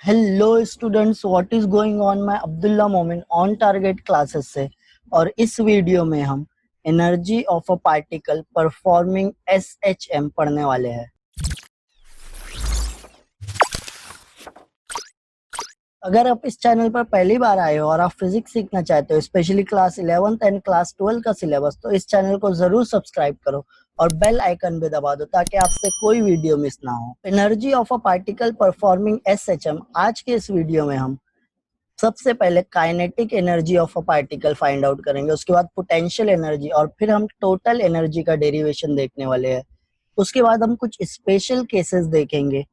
Hello students, what is going on. मैं अब्दुल्ला मोमिन on target classes से, और इस वीडियो में हम energy of a particle performing SHM पढ़ने वाले हैं। अगर आप इस चैनल पर पहली बार आए हो और आप फिजिक्स सीखना चाहते हो, specially class 11th and class 12 का सिलेबस, तो इस चैनल को जरूर सब्सक्राइब करो और बेल आइकन भी दबा दो ताकि आपसे कोई वीडियो मिस ना हो। Energy of a particle performing SHM, आज के इस वीडियो में हम सबसे पहले kinetic energy of a particle find out करेंगे, उसके बाद पोटेंशियल एनर्जी, और फिर हम टोटल एनर्जी का डेरिवेशन देखने वाले हैं। उसके बाद हम कुछ स्पेशल केसेस देखेंगे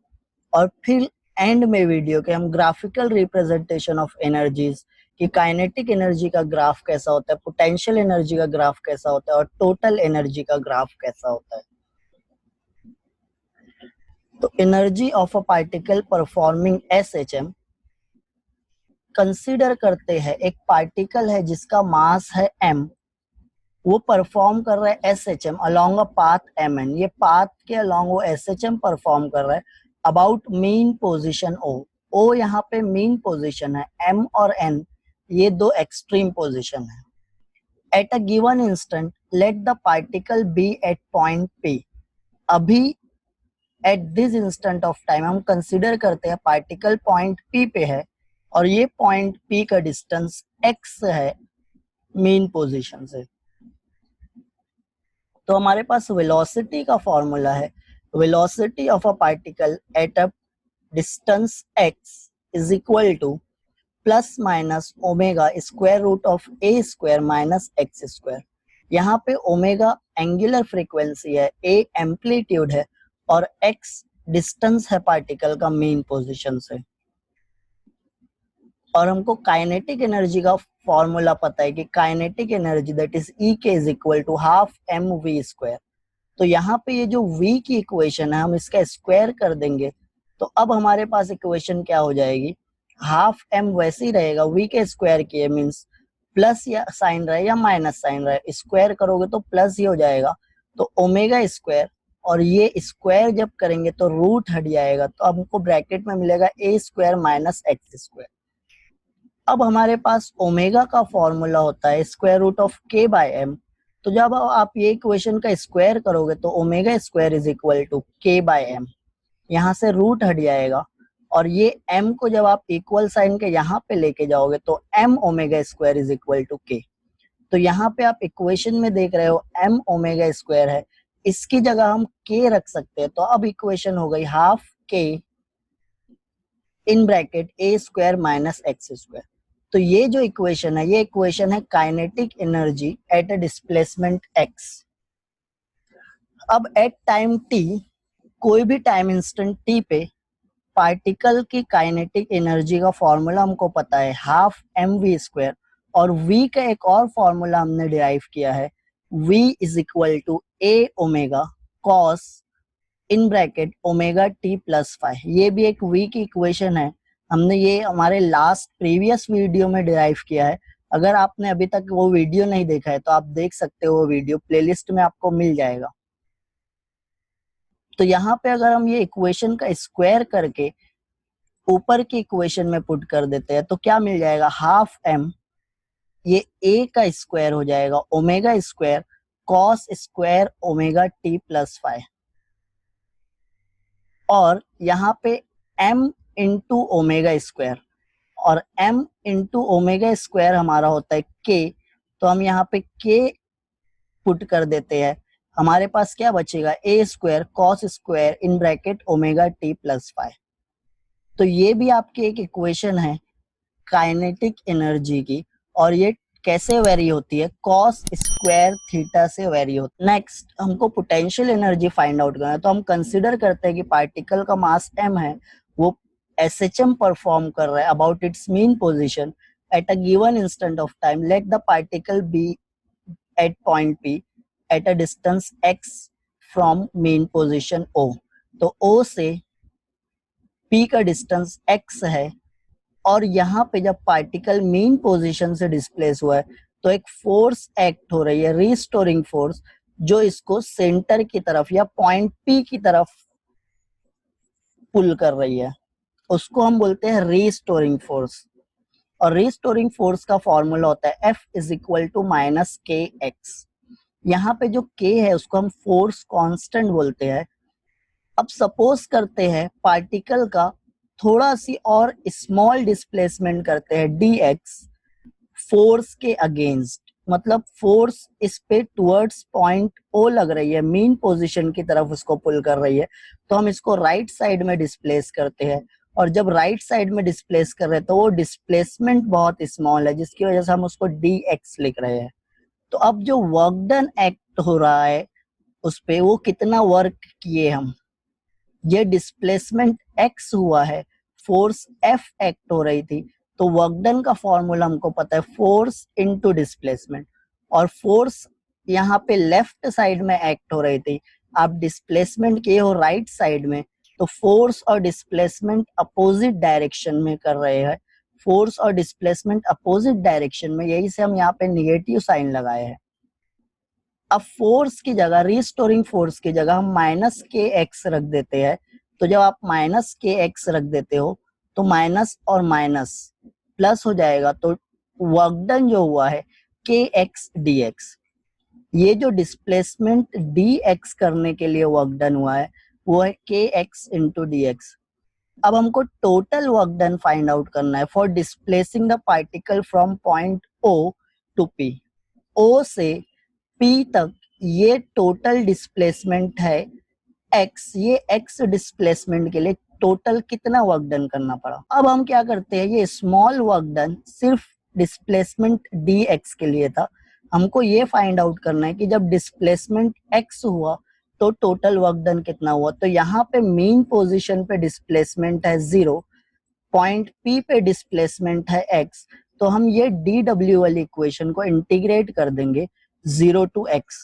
और फिर एंड में वीडियो के हम ग्राफिकल रिप्रेजेंटेशन ऑफ एनर्जीज कि काइनेटिक एनर्जी का ग्राफ कैसा होता है, पोटेंशियल एनर्जी का ग्राफ कैसा होता है और टोटल एनर्जी का ग्राफ कैसा होता है। तो energy of a particle performing SHM, consider करते हैं एक पार्टिकल है जिसका मास है m, वो परफॉर्म कर रहा है SHM along a path mn। ये पाथ के अलोंग वो एसएचएम परफॉर्म कर रहा है अबाउट मीन पोजीशन o यहाँ पे मीन पोजीशन है, m और n ये दो एक्सट्रीम पोजीशन है। At a given instant let the particle be at point p। अभी at this instant of time हम कंसिडर करते हैं पार्टिकल पॉइंट p पे है और ये पॉइंट p का डिस्टेंस x है मेन पोजीशन से। तो हमारे पास वेलोसिटी का फॉर्मूला है, velocity of a particle at a distance x is equal to plus minus omega square root of a square minus x square. यहाँ पे ओमेगा एंगुलर फ्रीक्वेंसी है, a एम्पलीट्यूड है और x डिस्टेंस है particle का mean position से। और हमको काइनेटिक एनर्जी का फॉर्मूला पता है कि kinetic energy that is E K is equal to half mv square. तो यहाँ पे ये जो v की इक्वेशन है हम इसका स्क्वायर कर देंगे, तो अब हमारे पास इक्वेशन क्या हो जाएगी, हाफ m वैसे ही रहेगा, v के स्क्वायर किए मीन्स प्लस या साइन रहे या माइनस साइन रहे, स्क्वायर करोगे तो प्लस ही हो जाएगा, तो ओमेगा स्क्वायर, और ये स्क्वायर जब करेंगे तो रूट हट जाएगा, तो हमको ब्रैकेट में मिलेगा a square minus x square. अब हमारे पास ओमेगा का फॉर्मूला होता है square root of k by m। तो जब आप ये इक्वेशन का स्क्वायर करोगे तो omega square is equal to k by m, यहाँ से रूट हट जाएगा, और ये m को जब आप इक्वल साइन के यहाँ पे लेके जाओगे तो m omega square is equal to k। तो यहाँ पे आप इक्वेशन में देख रहे हो m ओमेगा स्क्वायर है, इसकी जगह हम k रख सकते हैं, तो अब इक्वेशन हो गई half k in bracket a square minus x square. तो ये जो इक्वेशन है, ये इक्वेशन है kinetic energy at a displacement x। अब एट टाइम t, कोई भी टाइम इंस्टेंट t पे पार्टिकल की काइनेटिक एनर्जी का फॉर्मूला हमको पता है हाफ mv स्क्वायर, और v का एक और फॉर्मूला हमने डिराइव किया है, v is equal to a omega cos in bracket omega T plus 5। ये भी एक v की इक्वेशन है, हमने ये हमारे लास्ट प्रीवियस वीडियो में डिराइव किया है। अगर आपने अभी तक वो वीडियो नहीं देखा है तो आप देख सकते हो, वो वीडियो प्लेलिस्ट में आपको मिल जाएगा। तो यहाँ पे अगर हम ये इक्वेशन का स्क्वायर करके ऊपर की इक्वेशन में पुट कर देते हैं तो क्या मिल जाएगा, हाफ m, ये a का स्क्वायर हो जाएगा omega square cos square omega T plus 5, और यहाँ पे m इंटू ओमेगा स्क्वायर, और m इंटू ओमेगा स्क्वायर हमारा होता है k, तो हम यहाँ पे k पुट कर देते हैं, हमारे पास क्या बचेगा, a square cos square in bracket omega T plus 5। तो ये भी आपकी एक इक्वेशन है काइनेटिक एनर्जी की, और ये कैसे वेरी होती है, कॉस स्क्वायर थीटा से वेरी होती है। नेक्स्ट हमको पोटेंशियल एनर्जी फाइंड आउट करना है, तो हम कंसिडर करते हैं कि पार्टिकल का मास m है, वो एसएचएम परफॉर्म कर रहा है about its mean position at a given instant of time, let the particle be at point p at a distance x from mean position o। तो o से p का distance x है, और यहाँ पे जब पार्टिकल मीन पोजीशन से displace हुआ है तो एक फोर्स एक्ट हो रही है, रिस्टोरिंग फोर्स, जो इसको सेंटर की तरफ या पॉइंट P की तरफ पुल कर रही है। उसको हम बोलते हैं रीस्टोरिंग फोर्स। और रीस्टोरिंग फोर्स का फॉर्मूला होता है F is equal to minus K X. यहाँ पे जो K है उसको हम फोर्स कांस्टेंट बोलते हैं। अब सपोज करते हैं पार्टिकल का थोड़ा सी और स्मॉल डिस्प्लेसमेंट करते हैं dx फोर्स के अगेंस्ट, मतलब फोर्स इस पे टुवर्ड्स पॉइंट O लग रही है, मीन पोजीशन की तरफ उसको पुल कर रही है, तो हम इसको राइट साइड में डिस्प्लेस करते हैं। और जब राइट साइड में डिस्प्लेस कर रहे हैं तो वो डिस्प्लेसमेंट बहुत स्मॉल है, जिसकी वजह से हम उसको dx लिख रहे हैं। तो अब जो वर्क डन एक्ट हो रहा है उस पे, वो कितना वर्क किए हम, ये डिस्प्लेसमेंट x हुआ है, फोर्स F एक्ट हो रही थी, तो वर्क डन का फॉर्मूला हमको पता है फोर्स इनटू डिस्प्लेसमेंट। और फोर्स यहाँ पे लेफ्ट साइड में एक्ट हो रही थी, आप डिस्प्लेसमेंट किए हो राइट साइड में, तो फोर्स और डिस्प्लेसमेंट अपोजिट डायरेक्शन में कर रहे हैं। फोर्स और डिस्प्लेसमेंट अपोजिट डायरेक्शन में, यही से हम यहाँ पे निगेटिव साइन लगाए हैं। अब फोर्स की जगह, रिस्टोरिंग फोर्स की जगह हम माइनस के एक्स रख देते हैं। तो जब आप माइनस के एक्स रख देते हो तो माइनस और माइनस प्लस हो जाएगा, तो वर्क डन जो हुआ है के एक्स डी एक्स। ये जो डिस्प्लेसमेंट डी एक्स करने के लिए वर्क डन हुआ है वो है के एक्स इंटू डी एक्स। अब हमको total work done find out करना है for displacing the particle from point O to P. O से P तक ये टोटल डिस्प्लेसमेंट है x। ये x डिस्प्लेसमेंट के लिए टोटल कितना वर्क डन करना पड़ा। अब हम क्या करते हैं, ये स्मॉल वर्क डन सिर्फ डिस्प्लेसमेंट dx के लिए था, हमको ये फाइंड आउट करना है कि जब डिस्प्लेसमेंट x हुआ तो टोटल वर्क डन कितना हुआ। तो यहाँ पे मेन पोजीशन पे डिस्प्लेसमेंट है 0, पॉइंट P पे डिस्प्लेसमेंट है x, तो हम ये dw वाली इक्वेशन को इंटीग्रेट कर देंगे 0 to x।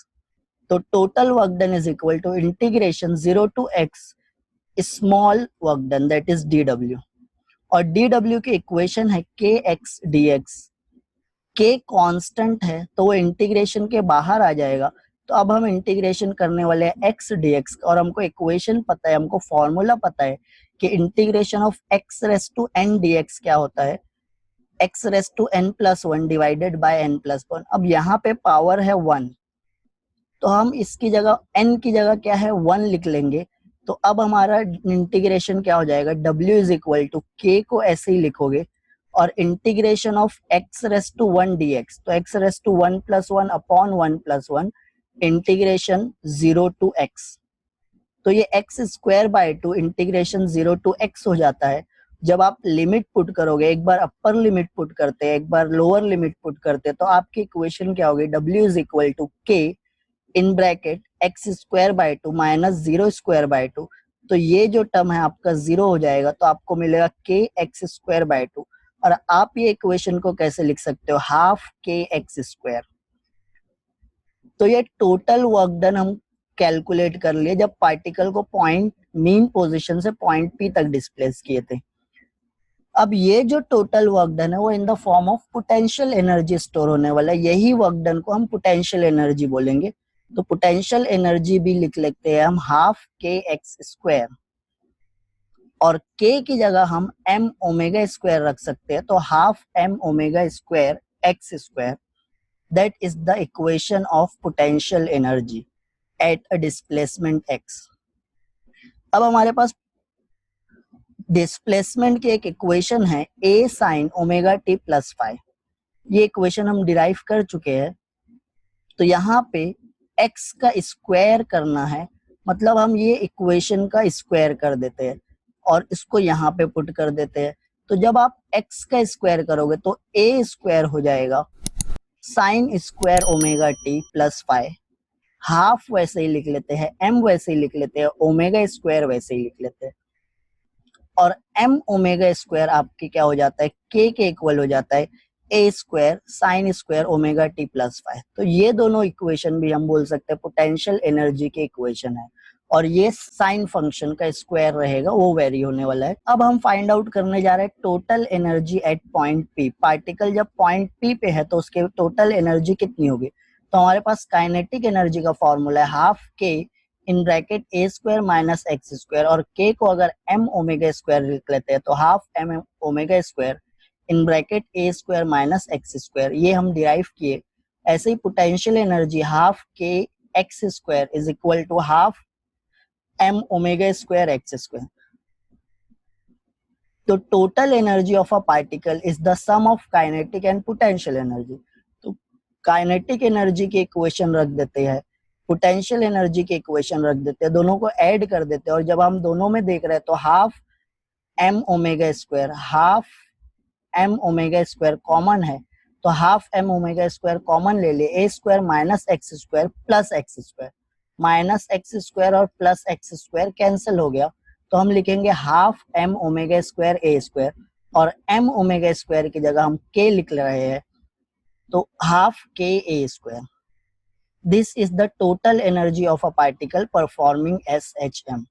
तो total work done is equal to integration 0 to x small work done, that is dw। और dw की इक्वेशन है kx dx। k कांस्टेंट है तो वो इंटीग्रेशन के बाहर आ जाएगा, तो अब हम इंटीग्रेशन करने वाले हैं x dx। और हमको इक्वेशन पता है, हमको फॉर्मूला पता है कि integration of x raise to n dx क्या होता है, x raise to n plus 1 divided by n plus 1। अब यहाँ पे पावर है 1, तो हम इसकी जगह n की जगह क्या है 1 लिख लेंगे। तो अब हमारा इंटीग्रेशन क्या हो जाएगा, w is equal to k को ऐसे ही लिखोगे और integration of x raise to 1 dx, तो x raise to 1 plus 1 upon 1 plus 1 integration 0 to x। तो ये x square by 2 integration 0 to x हो जाता है। जब आप लिमिट पुट करोगे, एक बार अपर लिमिट पुट करते हैं, एक बार लोअर लिमिट पुट करते हैं, तो आपकी इक्वेशन क्या होगी, w is equal to k in bracket X square by 2 minus 0 square by 2। तो ये जो टर्म है आपका 0 हो जाएगा, तो आपको मिलेगा के एक्स स्क्वायर बाय 2। और आप ये इक्वेशन को कैसे लिख सकते हो, हाफ के एक्स स्क्वायर। तो ये टोटल वर्क डन हम कैलकुलेट कर लिए जब पार्टिकल को पॉइंट मीन पोजीशन से पॉइंट पी तक डिस्प्लेस किए थे। अब ये जो टोटल वर्क डन है वो in the form of potential energy store होने वाला है। यही वर्क डन को हम पोटेंशियल एनर्जी बोलेंगे। तो पोटेंशियल एनर्जी भी लिख लेते हैं हम हाफ के एक्स स्क्वायर, और k की जगह हम m ओमेगा स्क्वायर रख सकते हैं, तो half m omega square x square. That is the equation of potential energy at a displacement x। अब हमारे पास डिस्प्लेसमेंट की एक इक्वेशन है a sine omega T plus five. ये इक्वेशन हम डिराइव कर चुके हैं। तो यहाँ पे x का स्क्वायर करना है, मतलब हम ये इक्वेशन का स्क्वायर कर देते हैं और इसको यहाँ पे पुट कर देते हैं। तो जब आप x का स्क्वायर करोगे तो a स्क्वायर हो जाएगा sign square omega T plus five. Half वैसे ही लिख लेते हैं, m वैसे ही लिख लेते हैं, ओमेगा स्क्वायर वैसे ही लिख लेते हैं। और m ओमेगा स्क्वायर आपके क्या हो जाता है, k के इक्वल हो जाता है a square sine square omega T plus five. तो ये दोनों इक्वेशन भी हम बोल सकते हैं पोटेंशियल एनर्जी के इक्वेशन है। और ये साइन फंक्शन का स्क्वायर रहेगा, वो वेरी होने वाला है। अब हम फाइंड आउट करने जा रहे हैं total energy at point P. Particle जब पॉइंट पी पे है तो उसके टोटल एनर्जी कितनी होगी। तो हमारे पास काइनेटिक एनर्जी का फॉर्मूला है half K in bracket A square minus x square, और के को अगर एम ओमेगा स्क्वायर लिख लेते हैं तो half M omega square in bracket A square minus x square, ये हम डिराइव किए। ऐसे ही पोटेंशियल एनर्जी हाफ के x square is equal to half M omega square x square. तो total energy of a particle is the sum of kinetic and potential energy. तो kinetic energy की equation रख देते हैं, पोटेंशियल एनर्जी की equation रख देते हैं, दोनों को ऐड कर देते हैं, और जब हम दोनों में देख रहे हैं तो half M omega square common है, तो half M omega square common ले ले, a square minus x square plus x square, minus x square और प्लस एक्स स्क्वायर कैंसिल हो गया, तो हम लिखेंगे हाफ एम ओमेगा स्क्वायर ए स्क्वायर, और एम ओमेगा स्क्वायर की जगह हम के लिख रहे हैं, तो हाफ के ए square. This is the total energy of a particle performing SHM।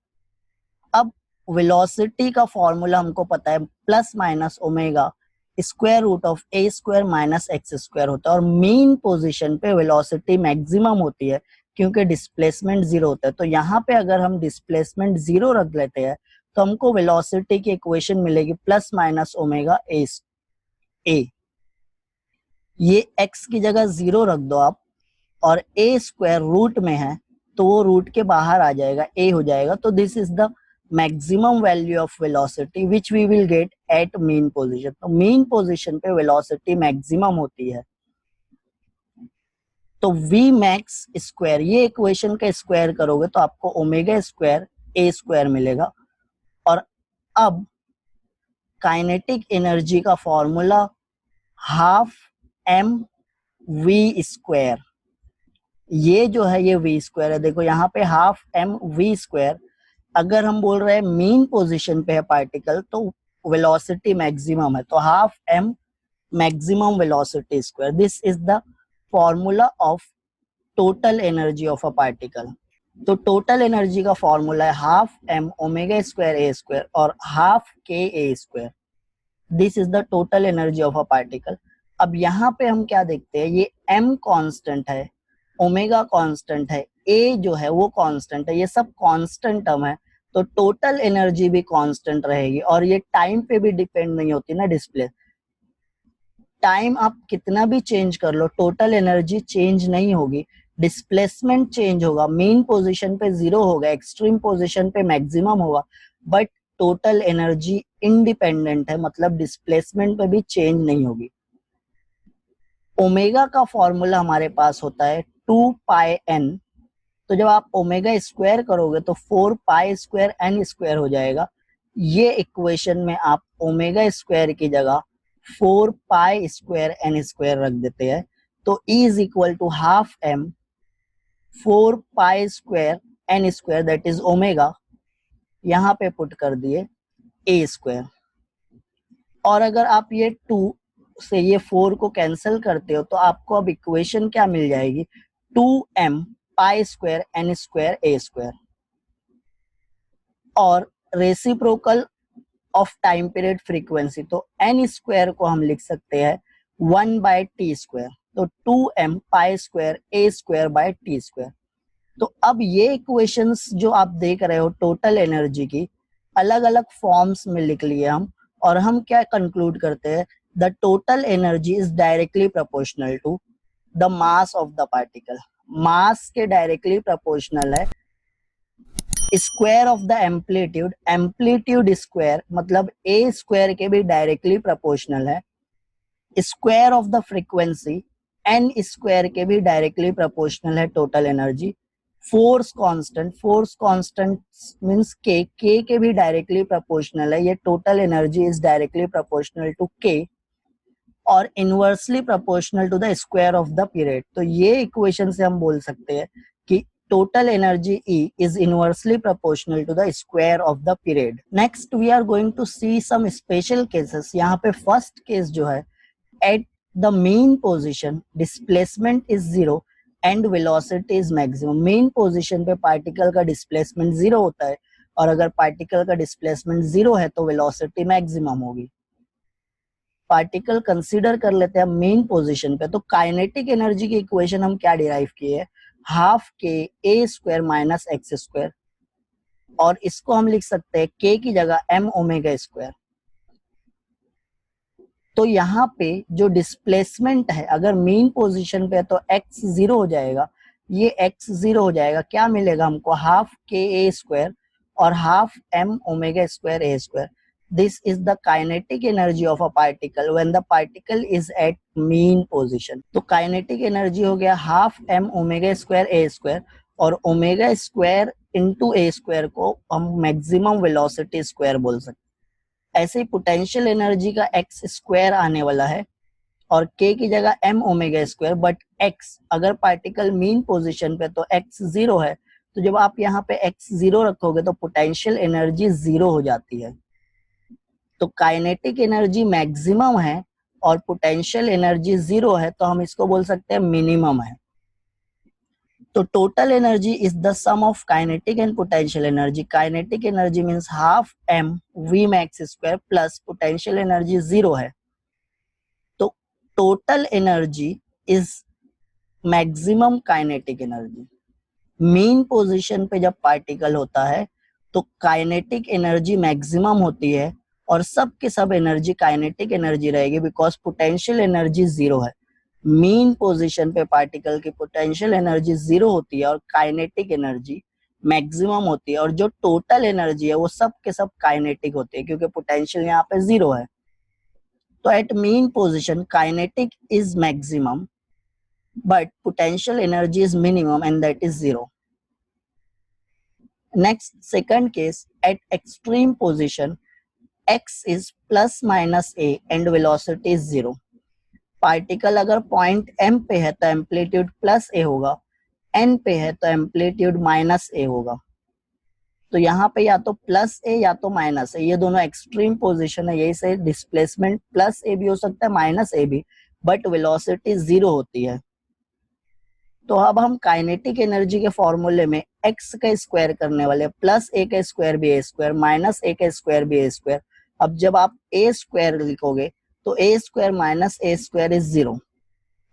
अब वेलोसिटी का फॉर्मूला हमको पता है, plus minus omega square root of a square minus x square होता है, और मीन पोजीशन पे वेलोसिटी मैक्सिमम होती है क्योंकि डिस्प्लेसमेंट जीरो होता है। तो यहाँ पे अगर हम डिस्प्लेसमेंट जीरो रख लेते हैं तो हमको वेलोसिटी की इक्वेशन मिलेगी प्लस माइनस ओमेगा ए, ये x की जगह जीरो रख दो आप, और ए स्क्वायर रूट में है तो वो रूट के बाहर आ जाएगा, a हो जाएगा। तो this is the maximum value of velocity which we will get at mean position. तो मीन पोजीशन पे वेलोसिटी मैक्सिमम होती है। तो v मैक्स स्क्वायर, ये इक्वेशन का स्क्वायर करोगे तो आपको ओमेगा स्क्वायर ए स्क्वायर मिलेगा। और अब काइनेटिक एनर्जी का formula half M V square, ये जो है ये वी स्क्वायर है, देखो यहाँ पे हाफ एम वी स्क्वायर। अगर हम बोल रहे हैं मीन पोजीशन पे है पार्टिकल तो वेलोसिटी मैक्सिमम है, तो half m maximum velocity square. This is the formula of total energy of a particle. तो टोटल एनर्जी का फॉर्मूला है हाफ एम ओमेगा स्क्वायर ए स्क्वायर और हाफ के ए square. This is the total energy of a particle. अब यहाँ पे हम क्या देखते हैं, ये m कांस्टेंट है, ओमेगा कांस्टेंट है, a जो है वो कांस्टेंट है, ये सब कांस्टेंट टर्म है, तो टोटल एनर्जी भी कांस्टेंट रहेगी। और ये टाइम पे भी डिपेंड नहीं होती ना, डिस्प्ले टाइम आप कितना भी चेंज कर लो टोटल एनर्जी चेंज नहीं होगी, डिस्प्लेसमेंट चेंज होगा, मेन पोजीशन पे जीरो होगा, एक्सट्रीम पोजीशन पे मैक्सिमम होगा, बट टोटल एनर्जी इंडिपेंडेंट है, मतलब डिस्प्लेसमेंट पे भी चेंज नहीं होगी। ओमेगा का फॉर्मूला हमारे पास होता है 2 पाई n, तो जब आप ओमेगा स्क्वायर करोगे तो 4 पाई स्क्वायर n स्क्वायर हो जाएगा। ये इक्वेशन में आप ओमेगा स्क्वायर की जगह 4 पाई स्क्वायर n स्क्वायर रख देते हैं, तो E is equal to half m 4 pi square n square that is omega, यहाँ पे पुट कर दिए a स्क्वायर। और अगर आप ये 2 से ये 4 को कैंसिल करते हो तो आपको अब इक्वेशन क्या मिल जाएगी, 2m pi square n square a square. और reciprocal of time period frequency, तो n स्क्वायर को हम लिख सकते हैं 1/t स्क्वायर, तो 2m pi square a square by t square. तो अब ये इक्वेशंस जो आप देख रहे हो टोटल एनर्जी की अलग अलग फॉर्म्स में लिख लिए हम, और हम क्या कंक्लूड करते हैं, the total energy is directly proportional to the mass of the particle. Mass के डायरेक्टली प्रोपोर्शनल है square of the amplitude, amplitude square मतलब ए स्क्वायर के भी डायरेक्टली प्रोपोर्शनल है, square of the frequency n square के भी directly proportional है total energy. Force constant means k के भी डायरेक्टली प्रोपोर्शनल है, ये total energy is directly proportional to k, और inversely proportional to the square of the period. तो ये इक्वेशन से हम बोल सकते हैं कि total energy E is inversely proportional to the square of the period. Next we are going to see some special cases. यहाँ पे first case जो है, at the mean position displacement is zero and velocity is maximum. Mean position पे particle का displacement zero होता है, और अगर particle का displacement zero है तो velocity maximum होगी। पार्टिकल कंसीडर कर लेते हैं मेन पोजीशन पे, तो काइनेटिक एनर्जी की इक्वेशन हम क्या डिराइव किए है, हाफ के ए स्क्वायर माइनस एक्स स्क्वायर, और इसको हम लिख सकते हैं के की जगह एम ओमेगा स्क्वायर। तो यहाँ पे जो डिस्प्लेसमेंट है अगर मेन पोजीशन पे है तो x 0 हो जाएगा, ये x 0 हो जाएगा, क्या मिलेगा हमको, हाफ के ए स्क्वायर और half M omega square A square. This is the kinetic energy of a particle when the particle is at mean position. तो काइनेटिक एनर्जी हो गया हाफ एम ओमेगा स्क्वायर ए स्क्वायर, और omega square into A square को हम maximum velocity square बोल सकते हैं। ऐसे ही पोटेंशियल एनर्जी का एक्स स्क्वायर आने वाला है और के की जगह M omega square, but x अगर पार्टिकल मीन पोजीशन पे तो एक्स 0 है, तो जब आप यहाँ पे एक्स 0 रखोगे तो पोटेंशियल एनर्जी 0 हो जाती है। तो काइनेटिक एनर्जी मैक्सिमम है और पोटेंशियल एनर्जी 0 है, तो हम इसको बोल सकते हैं मिनिमम है। तो total energy is the sum of kinetic and potential energy. Kinetic energy means half M V max square plus potential energy 0 है, तो total energy is maximum kinetic energy. Mean position पे जब पार्टिकल होता है तो kinetic energy maximum होती है और सब के सब एनर्जी काइनेटिक एनर्जी रहेगी, बिकॉज पोटेंशियल एनर्जी 0 है। मेन पोजीशन पे पार्टिकल की पोटेंशियल एनर्जी 0 होती है और काइनेटिक एनर्जी मैक्सिमम होती है, और जो टोटल एनर्जी है वो सब के सब काइनेटिक होती है क्योंकि पोटेंशियल यहाँ पे 0 है। तो at mean position kinetic is maximum but potential energy is minimum and that is 0. Next, second case, at extreme position x is plus minus a and velocity is 0. Particle अगर point m पे है तो amplitude plus a होगा, n पे है तो amplitude minus a होगा। तो यहाँ पे या तो प्लस a या तो माइनस a, ये दोनों एक्सट्रीम पोजीशन है, यही से डिस्प्लेसमेंट प्लस a भी हो सकता है माइनस a भी, बट वेलोसिटी 0 होती है। तो अब हम काइनेटिक एनर्जी के फॉर्मूले में x का स्क्वायर करने वाले, प्लस a का स्क्वायर भी a स्क्वायर माइनस a का स्क्वायर भी a स्क्वायर। अब जब आप a स्क्वायर लिखोगे तो a square minus a square is 0।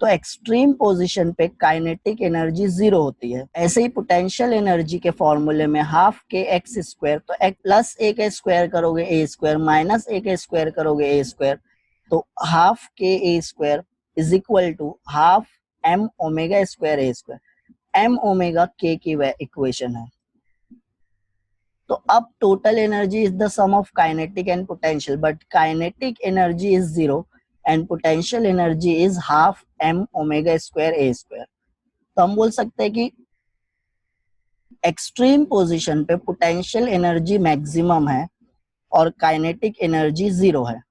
तो एक्सट्रीम पोजीशन पे काइनेटिक एनर्जी 0 होती है। ऐसे ही पोटेंशियल एनर्जी के फॉर्मूले में हाफ के एक्स स्क्वायर, तो x प्लस a का स्क्वायर करोगे a स्क्वायर माइनस a का स्क्वायर करोगे a स्क्वायर, तो half K a square is equal to half M omega square A square. M omega K की इक्वेशन है। तो अब total energy is the sum of kinetic and potential, but kinetic energy is 0 and potential energy is half M omega square A square. तो हम बोल सकते हैं कि एक्सट्रीम पोजीशन पे पोटेंशियल एनर्जी मैक्सिमम है और काइनेटिक एनर्जी 0 है।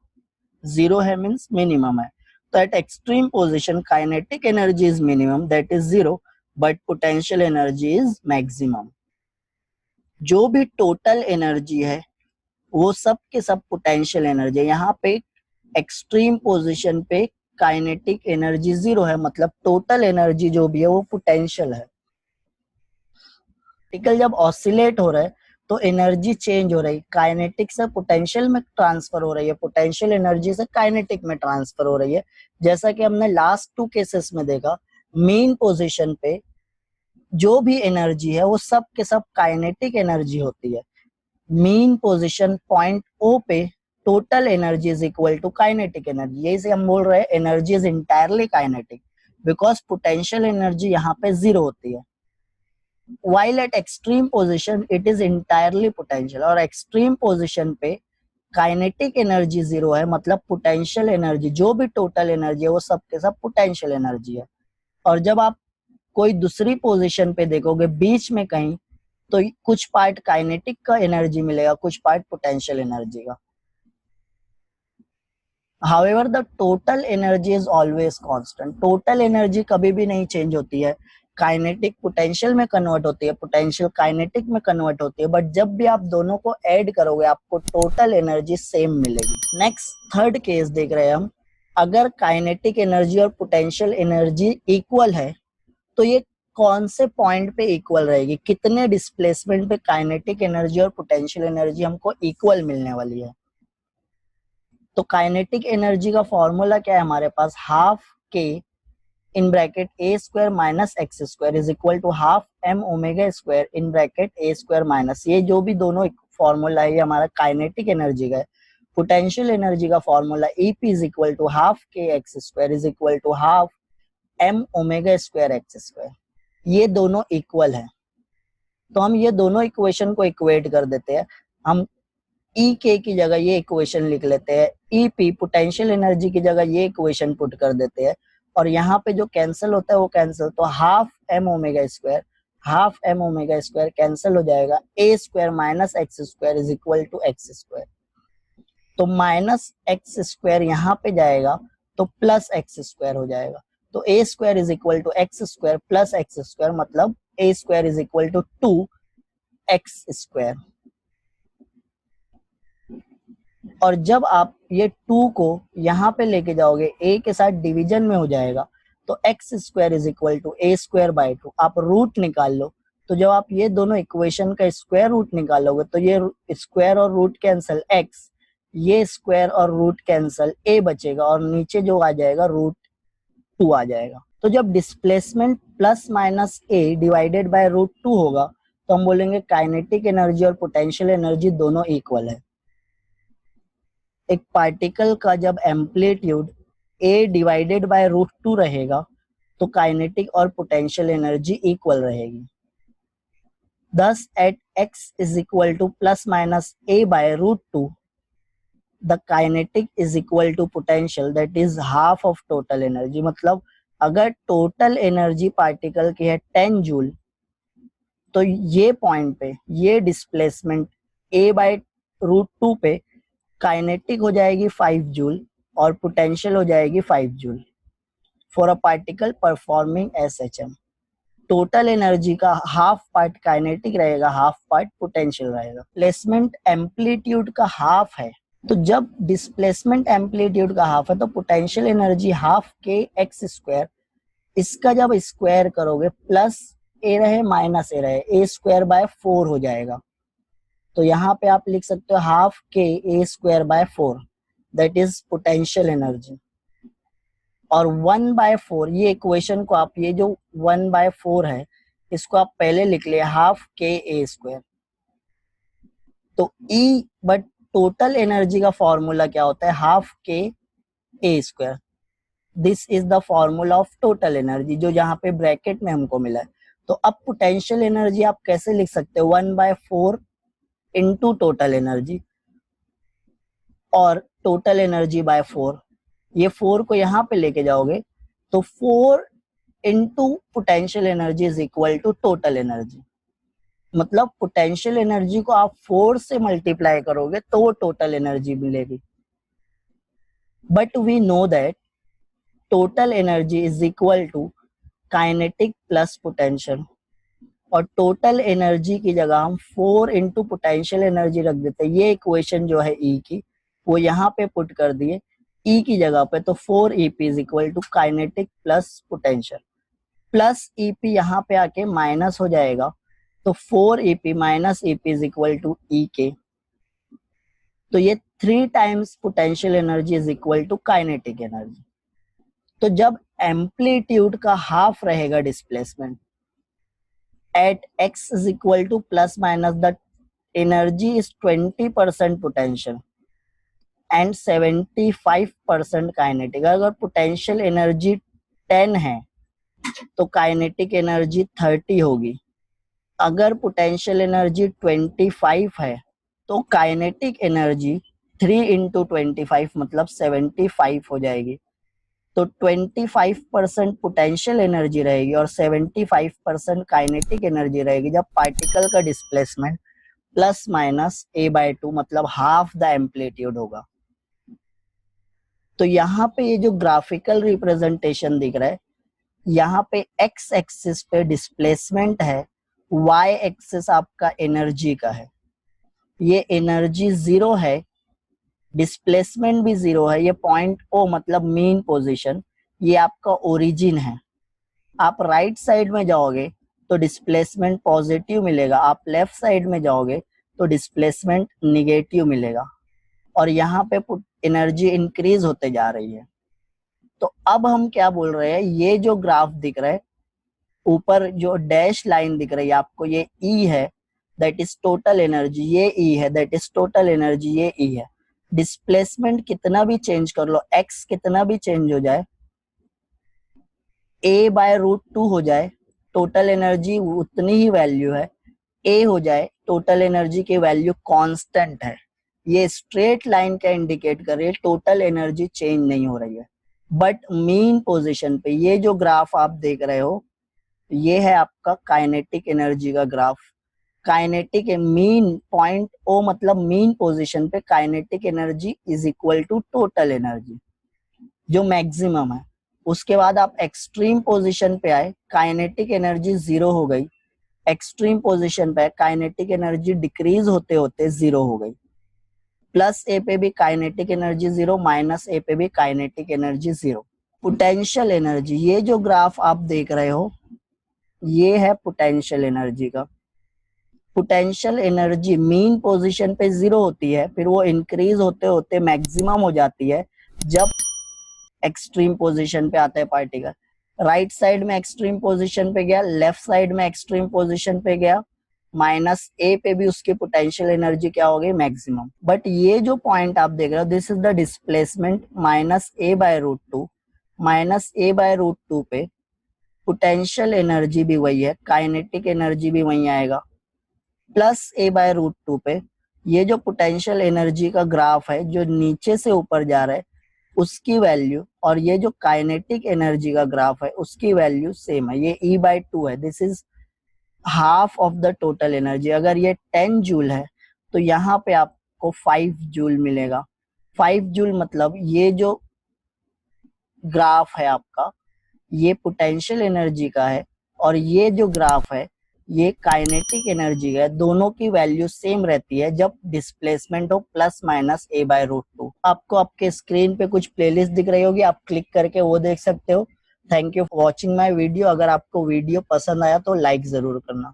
0 है मींस मिनिमम है। तो at extreme position kinetic energy is minimum, that is 0, but potential energy is maximum. जो भी टोटल एनर्जी है वो सब के सब पोटेंशियल एनर्जी है। यहाँ पे एक्सट्रीम पोजीशन पे काइनेटिक एनर्जी 0 है, मतलब टोटल एनर्जी जो भी है वो पोटेंशियल है। पार्टिकल जब ऑसिलेट हो रहा है तो एनर्जी चेंज हो रही है, काइनेटिक से पोटेंशियल में ट्रांसफर हो रही है, पोटेंशियल एनर्जी से काइनेटिक में ट्रांसफर हो रही है। जैसा कि हमने लास्ट 2 केसेस में देखा, मेन पोजीशन पे जो भी एनर्जी है वो सब के सब काइनेटिक एनर्जी होती है। मेन पोजीशन पॉइंट ओ पे total energy is equal to kinetic energy, यही से हम बोल रहे हैं energy is entirely kinetic, because potential energy यहाँ पे 0 होती है। while at extreme position it is entirely potential, और extreme position पे काइनेटिक एनर्जी 0 है, मतलब पोटेंशियल एनर्जी जो भी टोटल एनर्जी है वो सब के सब पोटेंशियल एनर्जी है। और जब आप कोई दूसरी पोजीशन पे देखोगे बीच में कहीं, तो कुछ पार्ट काइनेटिक का एनर्जी मिलेगा, कुछ पार्ट पोटेंशियल एनर्जी का। However, the total energy is always constant. Total energy कभी भी नहीं चेंज होती है। काइनेटिक पोटेंशियल में कन्वर्ट होती है, पोटेंशियल काइनेटिक में कन्वर्ट होती है, बट जब भी आप दोनों को ऐड करोगे आपको टोटल एनर्जी सेम मिलेगी। नेक्स्ट थर्ड केस देख रहे हैं हम, अगर काइनेटिक एनर्जी और पोटेंशियल एनर्जी इक्वल है तो ये कौन से पॉइंट पे इक्वल रहेगी, कितने डिस्प्लेसमेंट पे काइनेटिक एनर्जी और पोटेंशियल एनर्जी हमको इक्वल मिलने वाली है। तो काइनेटिक एनर्जी का फॉर्मूला क्या है हमारे पास, half K in bracket A square minus x square is equal to half M omega square in bracket A square minus, ये जो भी दोनों फॉर्मूला है ये हमारा काइनेटिक एनर्जी का है। पोटेंशियल एनर्जी का formula EP is equal to half के x square is equal to half M omega square x square, ये दोनों इक्वल है। तो हम ये दोनों इक्वेशन को इक्वेट कर देते हैं, हम ई के की जगह ये इक्वेशन लिख लेते हैं, ई पी पोटेंशियल एनर्जी की जगह ये इक्वेशन पुट कर देते हैं, और यहाँ पे जो कैंसिल होता है वो कैंसिल, तो half M omega square cancel हो जाएगा, a square minus x square is equal to x square, तो माइनस एक्स स्क्वायर यहाँ पे जाएगा तो प्लस एक्स स्क्वायर हो जाएगा, तो a square is equal to x square plus x square, मतलब a square is equal to 2x square. और जब आप ये 2 को यहाँ पे लेके जाओगे a के साथ डिवीजन में हो जाएगा, तो x square is equal to A square by 2, आप रूट निकाल लो, तो जब आप ये दोनों इक्वेशन का स्क्वायर रूट निकालोगे तो ये स्क्वायर और रूट कैंसल x, ये स्क्वायर और रूट कैंसल a बचेगा, और नीचे जो आ जाएगा रूट 2 आ जाएगा। तो जब displacement plus minus a divided by root 2 होगा तो हम बोलेंगे काइनेटिक एनर्जी और पोटेंशियल एनर्जी दोनों इक्वल है। एक पार्टिकल का जब amplitude a divided by root 2 रहेगा तो काइनेटिक और पोटेंशियल एनर्जी इक्वल रहेगी। Thus at x is equal to plus minus a by root 2, the kinetic is equal to potential, that is half of total energy। मतलब अगर total energy particle की है 10 joule, तो ये point पे ये displacement a bye root 2 पे kinetic हो जाएगी 5 जूल और पोटेंशियल हो जाएगी 5 joule for a particle performing SHM। Total energy का हाफ पार्ट काइनेटिक रहेगा, हाफ पार्ट पोटेंशियल रहेगा। डिस्प्लेसमेंट एम्पलीट्यूड का हाफ है, तो जब डिस्प्लेसमेंट एम्पलीट्यूड का हाफ है तो पोटेंशियल एनर्जी हाफ के एक्स स्क्वायर, इसका जब स्क्वायर करोगे प्लस ए रहे माइनस ए रहे, ए स्क्वायर बाय 4 हो जाएगा, तो यहाँ पे आप लिख सकते हो हाफ के ए square by 4, that is potential energy. और 1/4 ये इक्वेशन को आप, ये जो 1/4 है इसको आप पहले लिख ले हाफ के ए स्क्वायर, तो ई बट टोटल एनर्जी का फॉर्मूला क्या होता है, हाफ के ए square. This is the formula of total energy जो यहाँ पे ब्रैकेट में हमको मिला है। तो अब पोटेंशियल एनर्जी आप कैसे लिख सकते हो, 1/4 इंटू टोटल एनर्जी, और टोटल एनर्जी बाय 4, ये 4 को यहाँ पे लेके जाओगे तो 4 into potential energy is equal to total energy. मतलब पोटेंशियल एनर्जी को आप 4 से मल्टीप्लाई करोगे तो वो टोटल एनर्जी मिलेगी। But we know that total energy is equal to kinetic plus potential, और टोटल एनर्जी की जगह हम 4 इंटू पोटेंशियल एनर्जी रख देते हैं। ये इक्वेशन जो है ई की वो यहाँ पे पुट कर दिए ई की जगह पे, तो 4 EP is equal to kinetic plus potential, plus EP यहाँ पे आके माइनस हो जाएगा, तो 4 EP minus EP is equal to EK, तो ये 3 times potential energy is equal to kinetic energy. तो जब एम्पलीट्यूड का हाफ रहेगा displacement at x is equal to plus minus, the energy is 20% potential and 75% kinetic. अगर potential energy 10 है तो kinetic energy 30 होगी, अगर पोटेंशियल एनर्जी 25 है तो काइनेटिक एनर्जी 3 इंटू 25 मतलब 75 हो जाएगी। तो 25% पोटेंशियल एनर्जी रहेगी और 75% काइनेटिक एनर्जी रहेगी जब पार्टिकल का डिस्प्लेसमेंट प्लस माइनस a/2 मतलब हाफ द एम्पलीट्यूड होगा। तो यहाँ पे ये जो ग्राफिकल रिप्रेजेंटेशन दिख रहा है, यहाँ पे x एक्सिस पे डिस्प्लेसमेंट है, y एक्सिस आपका एनर्जी का है। ये एनर्जी 0 है, डिस्प्लेसमेंट भी 0 है, ये पॉइंट O मतलब मीन पोजीशन, ये आपका ओरिजिन है। आप राइट साइड में जाओगे तो डिस्प्लेसमेंट पॉजिटिव मिलेगा, आप लेफ्ट साइड में जाओगे तो डिस्प्लेसमेंट निगेटिव मिलेगा। और यहाँ पे एनर्जी इंक्रीज होते जा रही है। तो अब हम क्या बोल रहे हैं, ये जो ग्राफ दिख रहा है, ऊपर जो डैश लाइन दिख रही है आपको, ये ई है, दैट इज टोटल एनर्जी, ये ई है, दैट इज टोटल एनर्जी, ये ई है। डिस्प्लेसमेंट कितना भी चेंज कर लो, एक्स कितना भी चेंज हो जाए, ए बाय रूट टू हो जाए, टोटल एनर्जी उतनी ही वैल्यू है। ए हो जाए, टोटल एनर्जी की वैल्यू कांस्टेंट है। ये स्ट्रेट लाइन का इंडिकेट कर रही है, टोटल एनर्जी चेंज नहीं हो रही है। बट मीन पोजीशन पे ये जो ग्राफ आप देख रहे हो, ये है आपका काइनेटिक एनर्जी का graph. Kinetic mean point O मतलब मीन पोजीशन पे kinetic energy is equal to total energy, जो मैक्सिमम है। उसके बाद आप एक्सट्रीम पोजीशन पे आए, काइनेटिक एनर्जी जीरो हो गई। एक्सट्रीम पोजीशन पे काइनेटिक एनर्जी डिक्रीज होते होते जीरो हो गई। प्लस ए पे भी काइनेटिक एनर्जी जीरो, माइनस ए पे भी kinetic energy zero. Potential energy, ये जो ग्राफ आप देख रहे हो, ये है पोटेंशियल एनर्जी का। पोटेंशियल एनर्जी मीन पोजीशन पे जीरो होती है, फिर वो इंक्रीज होते होते मैक्सिमम हो जाती है जब एक्सट्रीम पोजीशन पे आता है पार्टिकल। राइट साइड में एक्सट्रीम पोजीशन पे गया, लेफ्ट साइड में एक्सट्रीम पोजीशन पे गया, माइनस ए पे भी उसकी पोटेंशियल एनर्जी क्या हो गई, मैक्सिमम। बट ये जो पॉइंट आप देख रहे हो, this is the displacement minus A by root two. Minus A by root two पे पोटेंशियल एनर्जी भी वही है, काइनेटिक एनर्जी भी वही आएगा। Plus A by root two पे ये जो पोटेंशियल एनर्जी का ग्राफ है, जो नीचे से ऊपर जा रहा है, उसकी वैल्यू, और ये जो काइनेटिक एनर्जी का ग्राफ है उसकी वैल्यू सेम है। ये ई बाय टू है, this is half of the total energy. अगर ये 10 जूल है तो यहाँ पे आपको 5 जूल मिलेगा। 5 जूल मतलब ये जो ग्राफ है आपका, ये पोटेंशियल एनर्जी का है, और ये जो ग्राफ है ये काइनेटिक एनर्जी का है। दोनों की वैल्यू सेम रहती है जब डिस्प्लेसमेंट हो plus minus A by root two. आपको आपके स्क्रीन पे कुछ प्लेलिस्ट दिख रही होगी, आप क्लिक करके वो देख सकते हो। Thank you for watching my video. अगर आपको वीडियो पसंद आया तो लाइक जरूर करना।